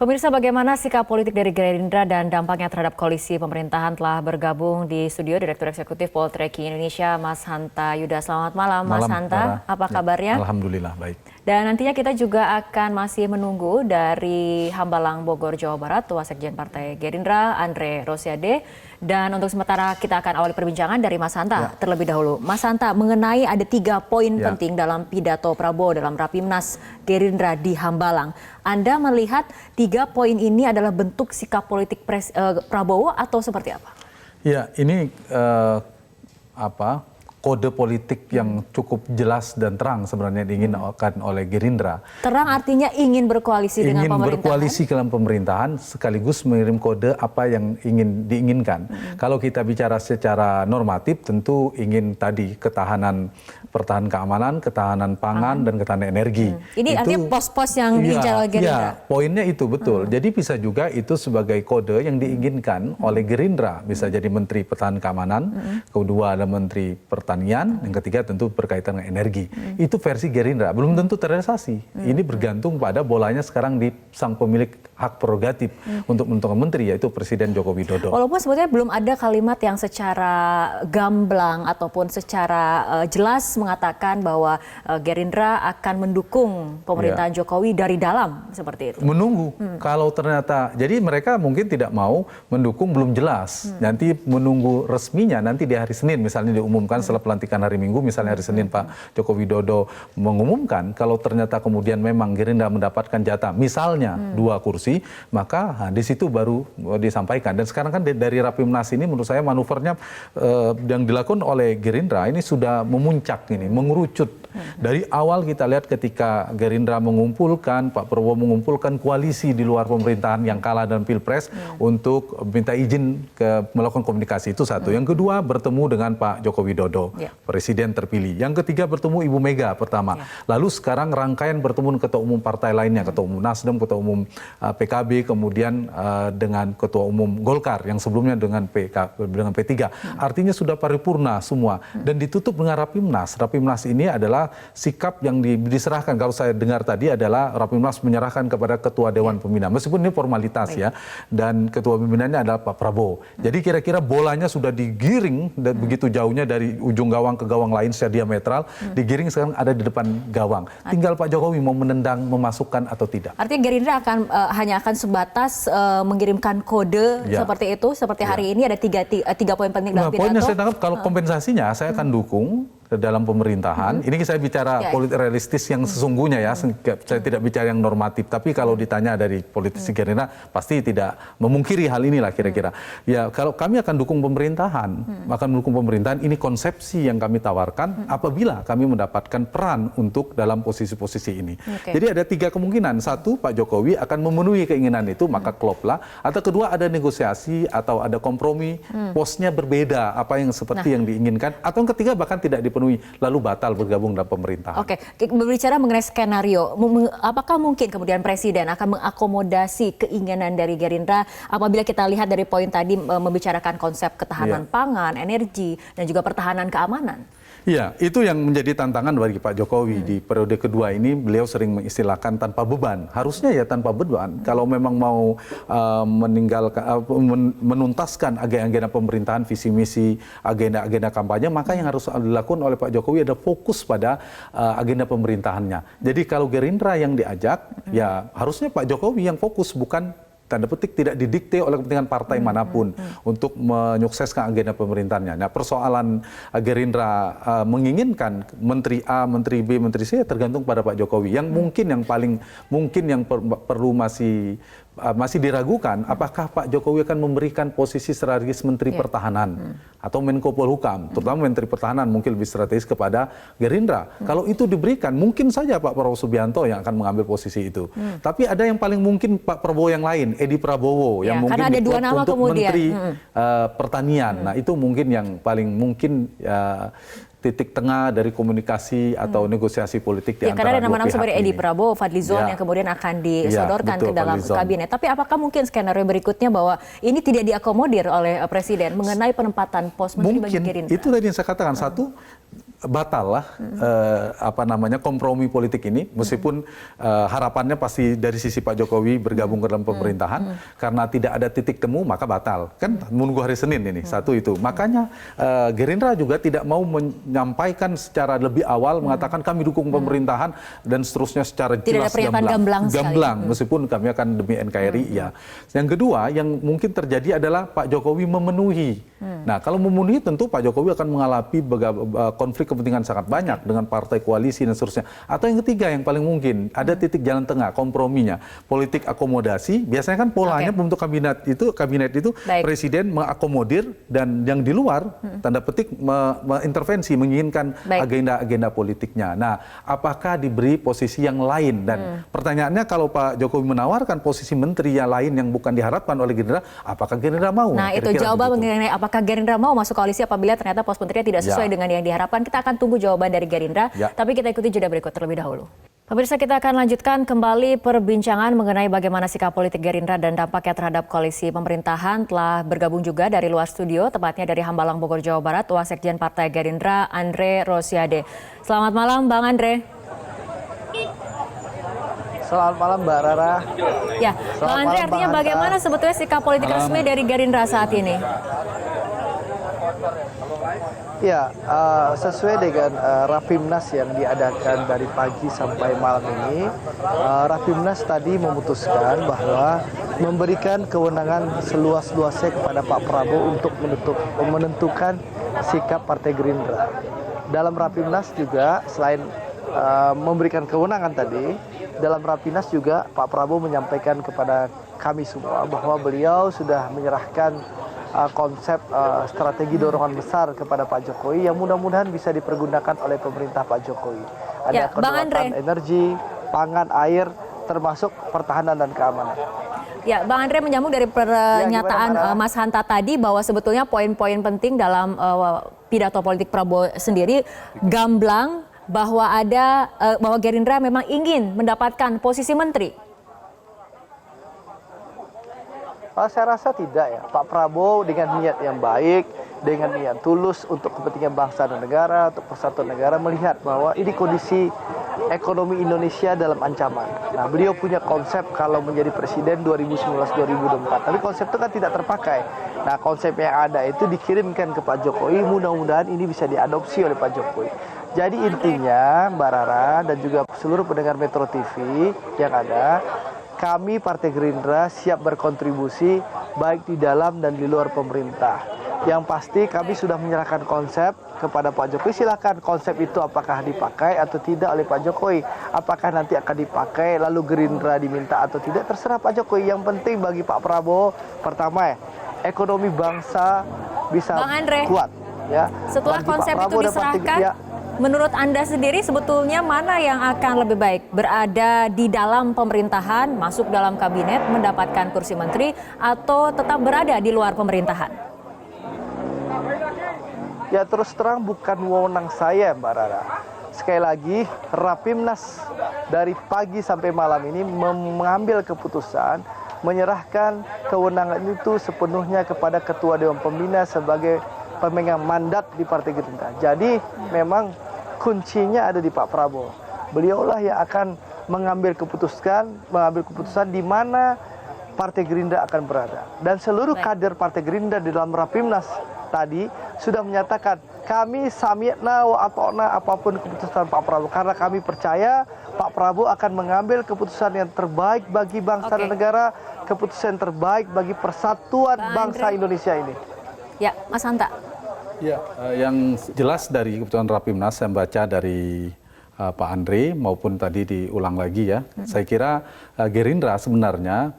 Pemirsa, bagaimana sikap politik dari Gerindra dan dampaknya terhadap koalisi pemerintahan? Telah bergabung di studio Direktur Eksekutif Poltreking Indonesia, Mas Hanta Yuda. Selamat malam, Mas Hanta. Apa kabarnya? Alhamdulillah, baik. Dan nantinya kita juga akan masih menunggu dari Hambalang, Bogor, Jawa Barat, Wasekjen Partai Gerindra, Andre Rosiade. Dan untuk sementara kita akan awali perbincangan dari Mas Hanta terlebih dahulu. Mas Hanta, mengenai ada 3 poin penting dalam pidato Prabowo dalam Rapimnas Gerindra di Hambalang. Anda melihat 3 poin ini adalah bentuk sikap politik Prabowo atau seperti apa? Ya, ini kode politik yang cukup jelas dan terang sebenarnya diinginkan oleh Gerindra. Terang artinya ingin berkoalisi dengan pemerintahan? Ingin berkoalisi dalam pemerintahan sekaligus mengirim kode apa yang ingin diinginkan. Kalau kita bicara secara normatif tentu ingin tadi pertahanan keamanan, ketahanan pangan, dan ketahanan energi. Ini artinya pos-pos yang diincar oleh Gerindra? Ya, poinnya itu betul. Jadi bisa juga itu sebagai kode yang diinginkan oleh Gerindra. Bisa jadi Menteri Pertahanan Keamanan, kedua ada Menteri Pertanian, yang ketiga tentu berkaitan dengan energi. Itu versi Gerindra, belum tentu terrealisasi. Ini bergantung pada bolanya sekarang di sang pemilik hak prerogatif untuk menentukan menteri, yaitu Presiden Joko Widodo. Walaupun sebetulnya belum ada kalimat yang secara gamblang ataupun secara jelas mengatakan bahwa Gerindra akan mendukung pemerintahan Jokowi dari dalam, seperti itu. Menunggu. Kalau ternyata, jadi mereka mungkin tidak mau mendukung, belum jelas. Nanti menunggu resminya, nanti di hari Senin misalnya diumumkan setelah pelantikan hari Minggu, misalnya hari Senin Pak Joko Widodo mengumumkan, kalau ternyata kemudian memang Gerindra mendapatkan jatah, misalnya 2 kursi, maka di situ baru disampaikan. Dan sekarang kan dari Rapimnas ini menurut saya manuvernya yang dilakukan oleh Gerindra ini sudah memuncak ini, mengerucut. Dari awal kita lihat ketika Gerindra mengumpulkan, Pak Prabowo mengumpulkan koalisi di luar pemerintahan yang kalah dalam Pilpres untuk minta izin melakukan komunikasi, itu satu. Yang kedua bertemu dengan Pak Joko Widodo, Presiden terpilih. Yang ketiga bertemu Ibu Mega pertama. Lalu sekarang rangkaian bertemu dengan ketua umum partai lainnya, ketua umum Nasdem, ketua umum PKB, kemudian dengan ketua umum Golkar yang sebelumnya dengan P3. Artinya sudah paripurna semua dan ditutup dengan Rapimnas. Rapimnas ini adalah sikap yang diserahkan, kalau saya dengar tadi adalah Rapimnas menyerahkan kepada ketua Dewan Pembina, meskipun ini formalitas ya, dan ketua pimpinannya adalah Pak Prabowo. Jadi kira-kira bolanya sudah digiring begitu jauhnya dari ujung gawang ke gawang lain secara diametral, digiring sekarang ada di depan gawang. Tinggal Pak Jokowi mau menendang, memasukkan atau tidak. Artinya Gerindra hanya akan sebatas mengirimkan kode seperti itu, seperti hari ini ada tiga poin penting dalam pidato. Poinnya saya tangkap kalau kompensasinya saya akan dukung dalam pemerintahan. Ini saya bicara politik realistis yang sesungguhnya ya. Saya tidak bicara yang normatif. Tapi kalau ditanya dari politisi Gerindra pasti tidak memungkiri hal inilah kira-kira. Ya kalau kami akan dukung pemerintahan, akan mendukung pemerintahan. Ini konsepsi yang kami tawarkan apabila kami mendapatkan peran untuk dalam posisi-posisi ini. Jadi ada 3 kemungkinan. Satu, Pak Jokowi akan memenuhi keinginan itu, maka kloplah. Atau kedua, ada negosiasi atau ada kompromi, posnya berbeda apa yang seperti yang diinginkan. Atau yang ketiga bahkan tidak dipenuhi, lalu batal bergabung dalam pemerintahan. Oke, berbicara mengenai skenario, apakah mungkin kemudian Presiden akan mengakomodasi keinginan dari Gerindra apabila kita lihat dari poin tadi membicarakan konsep ketahanan pangan, energi, dan juga pertahanan keamanan? Iya, itu yang menjadi tantangan bagi Pak Jokowi di periode kedua ini. Beliau sering mengistilahkan tanpa beban. Harusnya ya tanpa beban. Kalau memang mau menuntaskan agenda pemerintahan, visi misi, agenda kampanye, maka yang harus dilakukan oleh Pak Jokowi ada fokus pada agenda pemerintahannya. Jadi kalau Gerindra yang diajak, ya harusnya Pak Jokowi yang fokus, bukan tanda petik tidak didikte oleh kepentingan partai manapun untuk menyukseskan agenda pemerintahannya. Nah, persoalan Gerindra menginginkan Menteri A, Menteri B, Menteri C tergantung pada Pak Jokowi. Yang paling mungkin yang perlu masih diragukan, apakah Pak Jokowi akan memberikan posisi strategis Menteri Pertahanan atau Menko Polhukam, terutama Menteri Pertahanan mungkin lebih strategis kepada Gerindra. Kalau itu diberikan, mungkin saja Pak Prabowo Subianto yang akan mengambil posisi itu. Tapi ada yang paling mungkin Pak Prabowo yang lain, Edi Prabowo, yang mungkin ada 2 nama untuk kemudian. Menteri Pertanian. Nah, itu mungkin yang paling mungkin titik tengah dari komunikasi atau negosiasi politik di antara karena ada dua nama-nama pihak seperti Edi Prabowo, Fadlizon yang kemudian akan disodorkan ke dalam kabinet. Tapi apakah mungkin skenario berikutnya bahwa ini tidak diakomodir oleh Presiden mengenai penempatan pos menteri bagi Gerindra? Itu tadi yang saya katakan. Satu, batal lah kompromi politik ini, meskipun harapannya pasti dari sisi Pak Jokowi bergabung ke dalam pemerintahan, karena tidak ada titik temu maka batal, kan menunggu hari Senin ini, satu itu. Makanya Gerindra juga tidak mau menyampaikan secara lebih awal mengatakan kami dukung pemerintahan dan seterusnya secara jelas gamblang, meskipun kami akan demi NKRI ya. Yang kedua yang mungkin terjadi adalah Pak Jokowi memenuhi. Nah, kalau memenuhi tentu Pak Jokowi akan mengalami konflik kepentingan sangat banyak dengan partai koalisi dan seterusnya. Atau yang ketiga yang paling mungkin ada titik jalan tengah, komprominya, politik akomodasi. Biasanya kan polanya pembentuk kabinet itu presiden mengakomodir dan yang di luar tanda petik mengintervensi, menginginkan agenda-agenda politiknya. Nah, apakah diberi posisi yang lain? Dan pertanyaannya kalau Pak Jokowi menawarkan posisi menteri yang lain yang bukan diharapkan oleh Gerindra, apakah Gerindra mau? Nah, itu jawaban mengenai apakah Gerindra mau masuk koalisi apabila ternyata pos menterinya tidak sesuai dengan yang diharapkan. Kita akan tunggu jawaban dari Gerindra, tapi kita ikuti jeda berikut terlebih dahulu. Pemirsa, kita akan lanjutkan kembali perbincangan mengenai bagaimana sikap politik Gerindra dan dampaknya terhadap koalisi pemerintahan. Telah bergabung juga dari luar studio, tepatnya dari Hambalang, Bogor, Jawa Barat, Wasekjen Partai Gerindra, Andre Rosiade. Selamat malam, Bang Andre. Selamat malam, Mbak Rara. Ya, Bang Andre, artinya bagaimana sebetulnya sikap politik resmi dari Gerindra saat ini? Ya, sesuai dengan Rapimnas yang diadakan dari pagi sampai malam ini, Rapimnas tadi memutuskan bahwa memberikan kewenangan seluas-luasnya kepada Pak Prabowo untuk menentukan sikap Partai Gerindra. Dalam Rapimnas juga selain memberikan kewenangan tadi, dalam Rapimnas juga Pak Prabowo menyampaikan kepada kami semua bahwa beliau sudah menyerahkan konsep strategi dorongan besar kepada Pak Jokowi yang mudah-mudahan bisa dipergunakan oleh pemerintah Pak Jokowi. Ada kedaulatan energi, pangan, air, termasuk pertahanan dan keamanan. Ya, Bang Andre, menyambung dari pernyataan Mas Hanta tadi bahwa sebetulnya poin-poin penting dalam pidato politik Prabowo sendiri gamblang bahwa bahwa Gerindra memang ingin mendapatkan posisi menteri. Saya rasa tidak ya. Pak Prabowo dengan niat yang baik, dengan niat tulus untuk kepentingan bangsa dan negara, untuk persatuan negara, melihat bahwa ini kondisi ekonomi Indonesia dalam ancaman. Nah, beliau punya konsep kalau menjadi presiden 2019-2024. Tapi konsep itu kan tidak terpakai. Nah, konsep yang ada itu dikirimkan ke Pak Jokowi, mudah-mudahan ini bisa diadopsi oleh Pak Jokowi. Jadi intinya Mbak Rara dan juga seluruh pendengar Metro TV yang ada, kami Partai Gerindra siap berkontribusi baik di dalam dan di luar pemerintah. Yang pasti kami sudah menyerahkan konsep kepada Pak Jokowi. Silakan konsep itu apakah dipakai atau tidak oleh Pak Jokowi. Apakah nanti akan dipakai lalu Gerindra diminta atau tidak, terserah Pak Jokowi. Yang penting bagi Pak Prabowo, pertama ekonomi bangsa bisa kuat. Ya. Setelah konsep itu diserahkan, menurut Anda sendiri sebetulnya mana yang akan lebih baik? Berada di dalam pemerintahan, masuk dalam kabinet, mendapatkan kursi menteri, atau tetap berada di luar pemerintahan? Ya, terus terang bukan wewenang saya, Mbak Rara. Sekali lagi, Rapimnas dari pagi sampai malam ini mengambil keputusan, menyerahkan kewenangan itu sepenuhnya kepada Ketua Dewan Pembina sebagai pemegang mandat di Partai Gerindra. Jadi memang kuncinya ada di Pak Prabowo. Beliaulah yang akan mengambil keputusan di mana Partai Gerindra akan berada. Dan seluruh kader Partai Gerindra di dalam Rapimnas tadi sudah menyatakan kami sami'na wa ata'na apapun keputusan Pak Prabowo, karena kami percaya Pak Prabowo akan mengambil keputusan yang terbaik bagi bangsa dan negara, keputusan yang terbaik bagi persatuan bangsa Indonesia ini. Ya, Mas Hanta. Ya, yang jelas dari keputusan Rapimnas saya baca dari Pak Andre maupun tadi diulang lagi ya. Saya kira Gerindra sebenarnya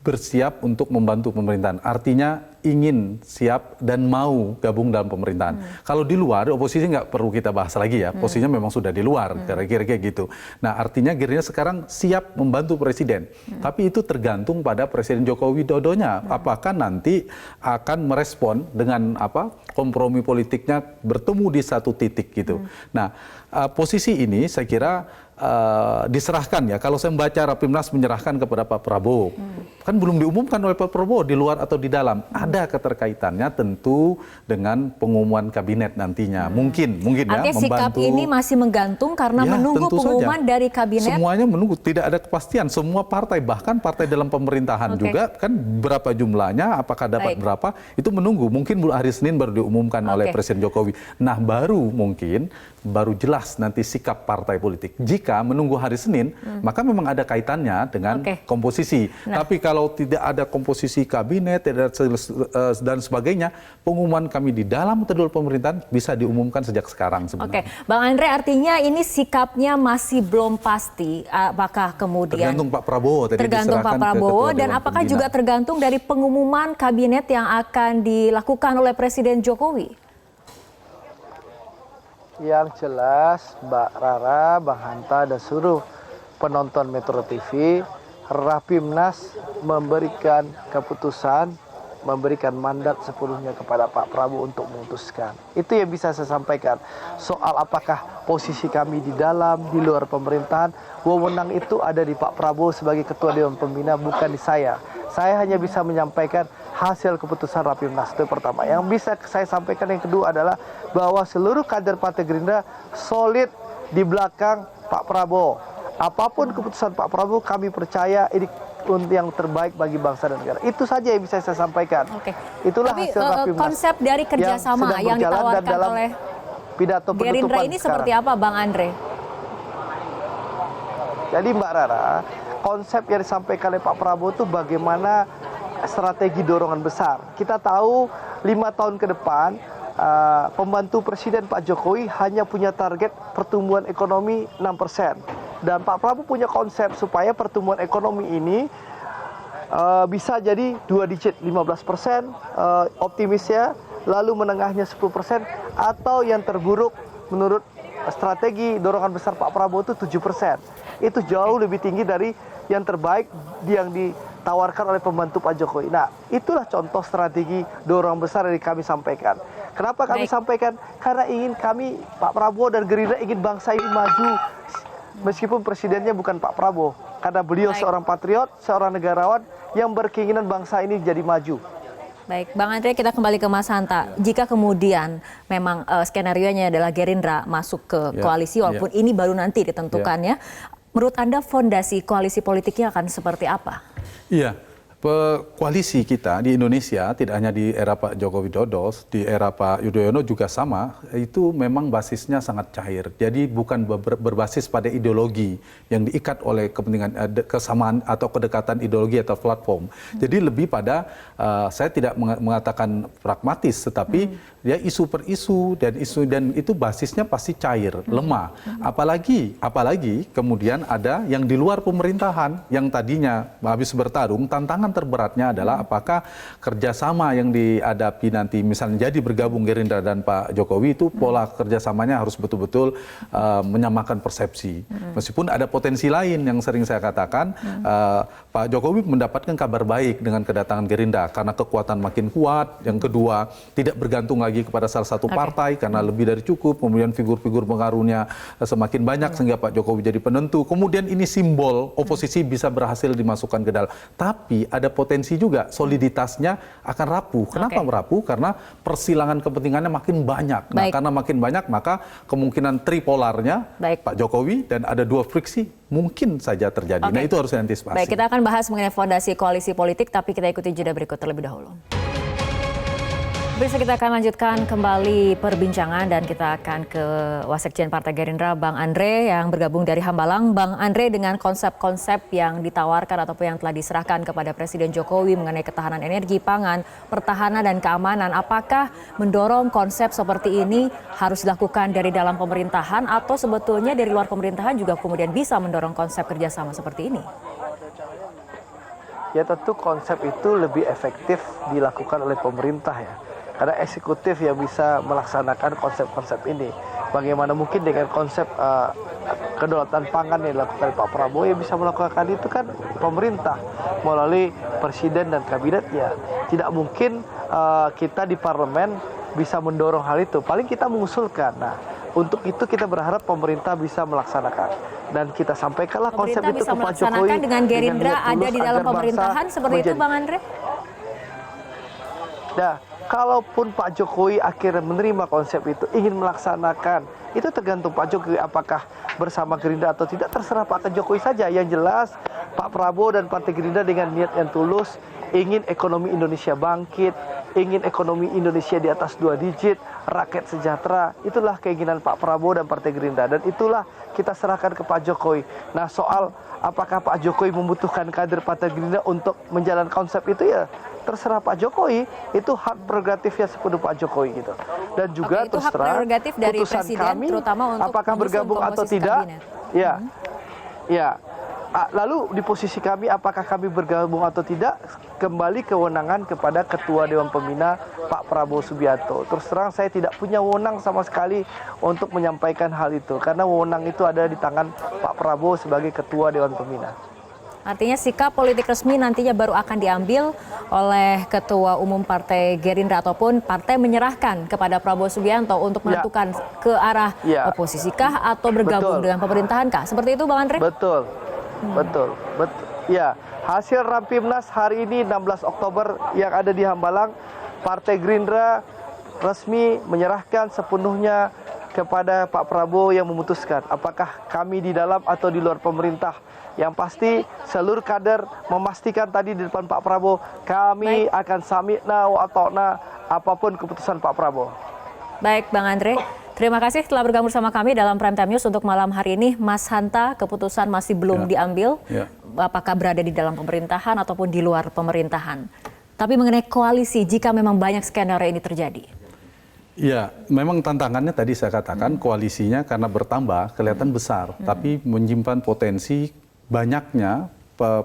bersiap untuk membantu pemerintahan. Artinya ingin siap dan mau gabung dalam pemerintahan. Kalau di luar, oposisi nggak perlu kita bahas lagi ya. Posisinya memang sudah di luar, kira-kira kayak gitu. Nah, artinya Gerindra sekarang siap membantu presiden. Tapi itu tergantung pada Presiden Joko Widodonya. Apakah nanti akan merespon dengan kompromi politiknya bertemu di satu titik gitu. Nah, posisi ini saya kira diserahkan ya. Kalau saya membaca Rapimnas menyerahkan kepada Pak Prabowo, kan belum diumumkan oleh Pak Prabowo di luar atau di dalam. Ada ada keterkaitannya tentu dengan pengumuman kabinet nantinya. Mungkin ya artinya sikap ini masih menggantung karena menunggu pengumuman dari kabinet. Semuanya menunggu, tidak ada kepastian. Semua partai, bahkan partai dalam pemerintahan juga kan berapa jumlahnya, apakah dapat berapa, itu menunggu. Mungkin hari Senin baru diumumkan oleh Presiden Jokowi. Nah, baru jelas nanti sikap partai politik. Jika menunggu hari Senin, maka memang ada kaitannya dengan komposisi. Tapi kalau tidak ada komposisi kabinet dan sebagainya, pengumuman kami di dalam atau di luar pemerintahan bisa diumumkan sejak sekarang sebenarnya. Bang Andre, artinya ini sikapnya masih belum pasti. Apakah kemudian tergantung Pak Prabowo tadi tergantung Pak Prabowo dan apakah juga tergantung dari pengumuman kabinet yang akan dilakukan oleh Presiden Jokowi? Yang jelas Mbak Rara, Bang Hanta, dan seluruh penonton Metro TV, Rapimnas memberikan keputusan, memberikan mandat sepenuhnya kepada Pak Prabowo untuk memutuskan. Itu yang bisa saya sampaikan. Soal apakah posisi kami di dalam, di luar pemerintahan, wewenang itu ada di Pak Prabowo sebagai Ketua Dewan Pembina, bukan di saya. Saya hanya bisa menyampaikan hasil keputusan Rapimnas, itu pertama. Yang bisa saya sampaikan yang kedua adalah bahwa seluruh kader Partai Gerindra solid di belakang Pak Prabowo. Apapun keputusan Pak Prabowo, kami percaya ini yang terbaik bagi bangsa dan negara. Itu saja yang bisa saya sampaikan. Itulah hasil Rapimnas. Konsep dari kerjasama yang ditawarkan oleh pidato Gerindra ini seperti apa, Bang Andre? Jadi Mbak Rara, konsep yang disampaikan oleh Pak Prabowo itu bagaimana strategi dorongan besar. Kita tahu 5 tahun ke depan pembantu Presiden Pak Jokowi hanya punya target pertumbuhan ekonomi 6%. Dan Pak Prabowo punya konsep supaya pertumbuhan ekonomi ini bisa jadi 2 digit 15%, optimisnya, lalu menengahnya 10%, atau yang terburuk menurut strategi dorongan besar Pak Prabowo itu 7%. Itu jauh lebih tinggi dari yang terbaik yang ditawarkan oleh pembantu Pak Jokowi. Nah, itulah contoh strategi dorongan besar yang kami sampaikan. Kenapa kami sampaikan? Karena ingin kami, Pak Prabowo dan Gerindra, ingin bangsa ini maju. Meskipun presidennya bukan Pak Prabowo. Karena beliau seorang patriot, seorang negarawan yang berkeinginan bangsa ini jadi maju. Baik, Bang Andre, kita kembali ke Mas Hanta. Jika kemudian memang skenario-nya adalah Gerindra masuk ke koalisi, walaupun ini baru nanti ditentukannya, menurut Anda fondasi koalisi politiknya akan seperti apa? Iya, koalisi kita di Indonesia tidak hanya di era Pak Joko Widodo, di era Pak Yudhoyono juga sama, itu memang basisnya sangat cair. Jadi bukan berbasis pada ideologi yang diikat oleh kepentingan kesamaan atau kedekatan ideologi atau platform. Jadi lebih pada saya tidak mengatakan pragmatis, tetapi ya isu per isu dan itu basisnya pasti cair, lemah. Apalagi kemudian ada yang di luar pemerintahan yang tadinya habis bertarung, tantangan terberatnya adalah apakah kerjasama yang dihadapi nanti misalnya jadi bergabung Gerindra dan Pak Jokowi itu pola kerjasamanya harus betul-betul menyamakan persepsi. Meskipun ada potensi lain yang sering saya katakan, Pak Jokowi mendapatkan kabar baik dengan kedatangan Gerindra karena kekuatan makin kuat. Yang kedua, tidak bergantung lagi kepada salah satu partai karena lebih dari cukup. Kemudian figur-figur pengaruhnya semakin banyak sehingga Pak Jokowi jadi penentu. Kemudian ini simbol oposisi bisa berhasil dimasukkan ke dalam. Tapi ada potensi juga soliditasnya akan rapuh. Kenapa rapuh? Karena persilangan kepentingannya makin banyak. Nah, karena makin banyak maka kemungkinan tripolarnya Pak Jokowi dan ada dua friksi mungkin saja terjadi. Nah, itu harus diantisipasi. Baik, kita akan bahas mengenai fondasi koalisi politik, tapi kita ikuti jeda berikut terlebih dahulu. Bisa kita akan lanjutkan kembali perbincangan dan kita akan ke Wasekjen Partai Gerindra, Bang Andre yang bergabung dari Hambalang. Bang Andre, dengan konsep-konsep yang ditawarkan ataupun yang telah diserahkan kepada Presiden Jokowi mengenai ketahanan energi, pangan, pertahanan dan keamanan, apakah mendorong konsep seperti ini harus dilakukan dari dalam pemerintahan atau sebetulnya dari luar pemerintahan juga kemudian bisa mendorong konsep kerjasama seperti ini? Ya tentu konsep itu lebih efektif dilakukan oleh pemerintah ya. Karena eksekutif yang bisa melaksanakan konsep-konsep ini. Bagaimana mungkin dengan konsep kedaulatan pangan yang dilakukan Pak Prabowo yang bisa melakukan itu kan pemerintah melalui presiden dan kabinetnya. Tidak mungkin kita di parlemen bisa mendorong hal itu. Paling kita mengusulkan. Nah, untuk itu kita berharap pemerintah bisa melaksanakan. Dan kita sampaikanlah konsep itu ke Pak Jokowi. Pemerintah bisa melaksanakan dengan Gerindra ada di dalam pemerintahan seperti itu, Bang Andre? Nah, kalaupun Pak Jokowi akhirnya menerima konsep itu, ingin melaksanakan, itu tergantung Pak Jokowi apakah bersama Gerindra atau tidak, terserah Pak Jokowi saja. Yang jelas Pak Prabowo dan Partai Gerindra dengan niat yang tulus ingin ekonomi Indonesia bangkit, ingin ekonomi Indonesia di atas 2 digit, rakyat sejahtera. Itulah keinginan Pak Prabowo dan Partai Gerindra, dan itulah kita serahkan ke Pak Jokowi. Nah, soal apakah Pak Jokowi membutuhkan kader Partai Gerindra untuk menjalankan konsep itu, ya terserah Pak Jokowi, itu hak prerogatifnya sepenuh Pak Jokowi gitu. Dan juga itu terus hak terang prerogatif dari putusan Presiden, kami terutama untuk apakah menyusun bergabung atau komposisi tidak, kabinet. ya. Lalu di posisi kami apakah kami bergabung atau tidak, kembali kewenangan kepada Ketua Dewan Pembina Pak Prabowo Subianto. Terus terang saya tidak punya wewenang sama sekali untuk menyampaikan hal itu, karena wewenang itu ada di tangan Pak Prabowo sebagai Ketua Dewan Pembina. Artinya sikap politik resmi nantinya baru akan diambil oleh Ketua Umum Partai Gerindra ataupun partai menyerahkan kepada Prabowo Subianto untuk menentukan ke arah oposisikah atau bergabung dengan pemerintahan kah? Seperti itu Bang Andre? Betul. Ya, hasil Rampimnas hari ini 16 Oktober yang ada di Hambalang, Partai Gerindra resmi menyerahkan sepenuhnya kepada Pak Prabowo yang memutuskan apakah kami di dalam atau di luar pemerintah. Yang pasti seluruh kader memastikan tadi di depan Pak Prabowo, kami akan samikna wa ata'na apapun keputusan Pak Prabowo. Baik Bang Andre, terima kasih telah bergabung bersama kami dalam Prime Time News untuk malam hari ini. Mas Hanta, keputusan masih belum diambil, apakah berada di dalam pemerintahan ataupun di luar pemerintahan. Tapi mengenai koalisi, jika memang banyak skenario ini terjadi. Ya, memang tantangannya tadi saya katakan koalisinya karena bertambah kelihatan besar, tapi menyimpan potensi banyaknya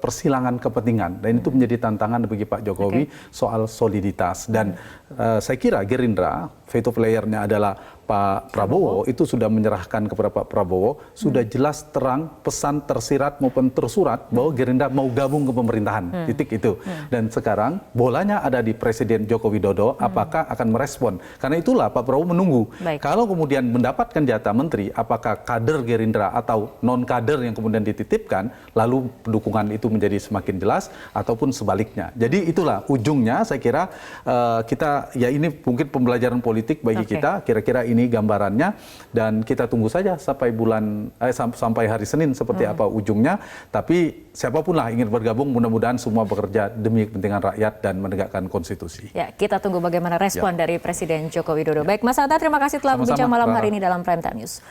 persilangan kepentingan, dan itu menjadi tantangan bagi Pak Jokowi soal soliditas. Dan saya kira Gerindra, veto playernya adalah Pak Prabowo, itu sudah menyerahkan kepada Pak Prabowo, sudah jelas terang pesan tersirat maupun tersurat bahwa Gerindra mau gabung ke pemerintahan, titik itu. Dan sekarang bolanya ada di Presiden Joko Widodo, apakah akan merespon. Karena itulah Pak Prabowo menunggu. Kalau kemudian mendapatkan jatah menteri, apakah kader Gerindra atau non-kader yang kemudian dititipkan, lalu dukungan itu menjadi semakin jelas, ataupun sebaliknya. Jadi itulah ujungnya, saya kira kita, ya ini mungkin pembelajaran politik bagi kita, kira-kira ini gambarannya, dan kita tunggu saja sampai sampai hari Senin seperti apa ujungnya. Tapi siapapun lah ingin bergabung, mudah-mudahan semua bekerja demi kepentingan rakyat dan menegakkan konstitusi. Ya, kita tunggu bagaimana respon dari Presiden Joko Widodo. Baik, Mas Hanta, terima kasih telah berbincang malam hari ini dalam Prime Time News.